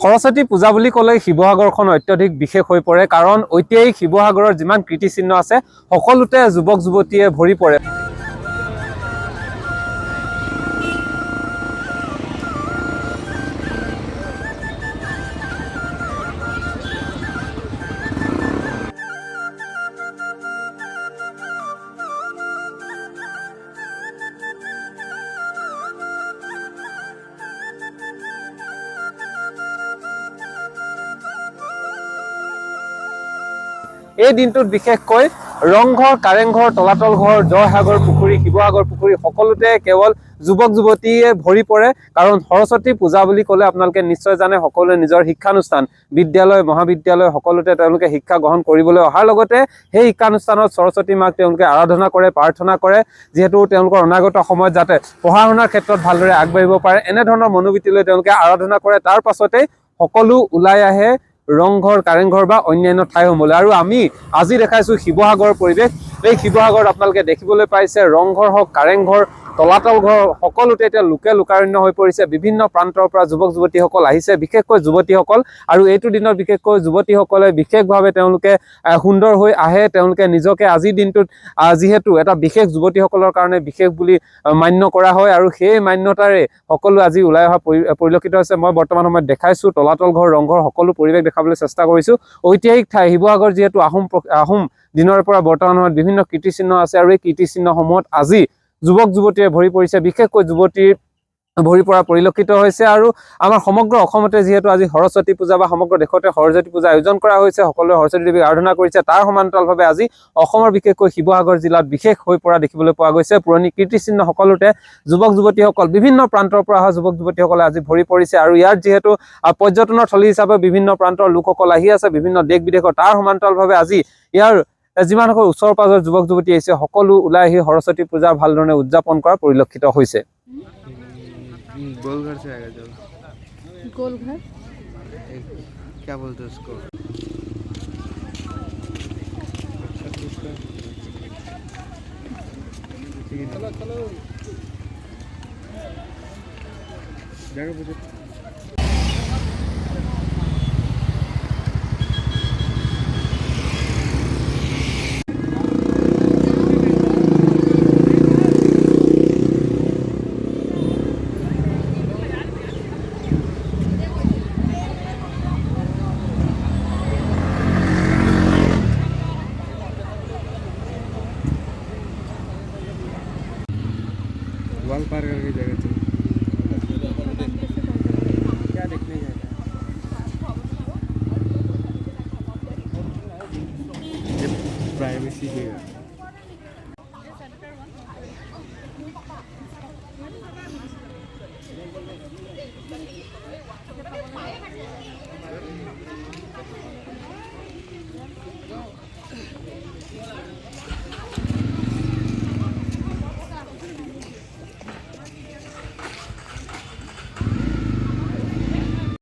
সৰস্বতী পূজা বুলি ক'লে শিৱসাগৰখন অত্যধিক বিশেষ হৈ পৰে, কাৰণ ঐতিহাসিক শিৱসাগৰৰ যিমান কীৰ্তিচিহ্ন আছে সকলোতে যুৱক যুৱতীয়ে ভৰি পৰে। এই দিনটোত বিশেষকৈ ৰংঘৰ, কাৰেংঘৰ, তলাতল ঘৰ, জয়সাগৰ পুখুৰী, শিৱসাগৰ পুখুৰী সকলোতে কেৱল যুৱক যুৱতীয়ে ভৰি পৰে। কাৰণ সৰস্বতী পূজা বুলি ক'লে আপোনালোকে নিশ্চয় জানে সকলোৱে নিজৰ শিক্ষানুষ্ঠান বিদ্যালয় মহাবিদ্যালয় সকলোতে তেওঁলোকে শিক্ষা গ্ৰহণ কৰিবলৈ অহাৰ লগতে সেই শিক্ষানুষ্ঠানত সৰস্বতী মাক তেওঁলোকে আৰাধনা কৰে, প্ৰাৰ্থনা কৰে, যিহেতু তেওঁলোকৰ অনাগত সময়ত যাতে পঢ়া শুনাৰ ক্ষেত্ৰত ভালদৰে আগবাঢ়িব পাৰে এনেধৰণৰ মনোবৃত্তি লৈ তেওঁলোকে আৰাধনা কৰে। তাৰ পাছতেই সকলো ওলাই আহে ৰংঘৰ, কাৰেংঘৰ বা অন্যান্য ঠাইসমূহলৈ। আৰু আমি আজি দেখাইছোঁ শিৱসাগৰৰ পৰিৱেশ। এই শিৱসাগৰত আপোনালোকে দেখিবলৈ পাইছে ৰংঘৰ হওক, কাৰেংঘৰ, তলাতল ঘৰ সকলোতে এতিয়া লোকে লোকাৰণ্য হৈ পৰিছে। বিভিন্ন প্ৰান্তৰ পৰা যুৱক যুৱতীসকল আহিছে, বিশেষকৈ যুৱতীসকল। আৰু এইটো দিনত বিশেষকৈ যুৱতীসকলে বিশেষভাৱে তেওঁলোকে সুন্দৰ হৈ আহে। তেওঁলোকে নিজকে আজিৰ দিনটোত যিহেতু এটা বিশেষ যুৱতীসকলৰ কাৰণে বিশেষ বুলি মান্য কৰা হয়, আৰু সেই মান্যতাৰে সকলো আজি ওলাই অহা পৰিলক্ষিত হৈছে। মই বৰ্তমান সময়ত দেখাইছোঁ তলাতল ঘৰ, ৰংঘৰ সকলো পৰিৱেশ দেখাবলৈ চেষ্টা কৰিছোঁ। ঐতিহাসিক ঠাই শিৱসাগৰ যিহেতু আহোম দিনৰ পৰা বৰ্তমান সময়ত বিভিন্ন কীৰ্তিচিহ্ন আছে, আৰু এই কীৰ্তিচিহ্নসমূহত আজি যুৱক যুৱতীয়ে ভৰি পৰিছে, বিশেষকৈ যুৱতীৰ ভৰি পৰা পৰিলক্ষিত হৈছে। আৰু আমাৰ সমগ্ৰ অসমতে যিহেতু আজি সৰস্বতী পূজা বা সমগ্ৰ দেশতে সৰস্বতী পূজা আয়োজন কৰা হৈছে, সকলোৱে সৰস্বতী দেৱীক আৰাধনা কৰিছে। তাৰ সমান্তৰালভাৱে আজি অসমৰ বিশেষকৈ শিৱসাগৰ জিলাত বিশেষ হৈ পৰা দেখিবলৈ পোৱা গৈছে। পুৰণি কীৰ্তিচিহ্ন সকলোতে যুৱক যুৱতীসকল বিভিন্ন প্ৰান্তৰ পৰা অহা যুৱক যুৱতীসকলে আজি ভৰি পৰিছে। আৰু ইয়াত যিহেতু পৰ্যটনৰ থলী হিচাপে বিভিন্ন প্ৰান্তৰ লোকসকল আহি আছে, বিভিন্ন দেশ বিদেশৰ, তাৰ সমান্তৰালভাৱে আজি ইয়াৰ যিমানসকল ওচৰ পাজৰ যুৱক যুৱতী আহিছে সকলো ওলাই আহি সৰস্বতী পূজা ভালধৰণে উদযাপন কৰা পৰিলক্ষিত হৈছে। गोलघर से आएगा जब गोलघर क्या बोलते हैं उसको? चलो चलो जगह पूछो। वाल पार करके जगह चलो। क्या देखने जाएगा? प्राइवेसी है।